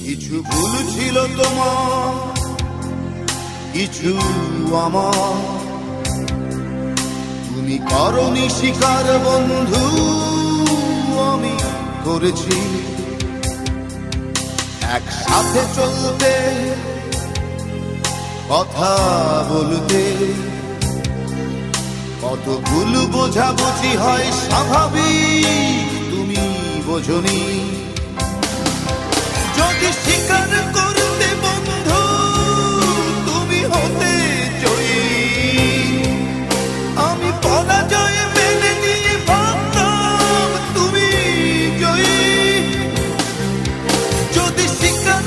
কিছু ভুল ছিল তোমার, কিছু আমার। তুমি করনি স্বীকার বন্ধু, আমি করেছি। একসাথে চলতে, কথা বলতে, কত ভুল বোঝাবুঝি হয় স্বাভাবিক, তুমি বোঝনি। যদি স্বীকার করতে বন্ধু তুমি হতে জয়ী, আমি পরাজয় মেনে নিয়ে ভাবতাম তুমি জয়ী। যদি স্বীকার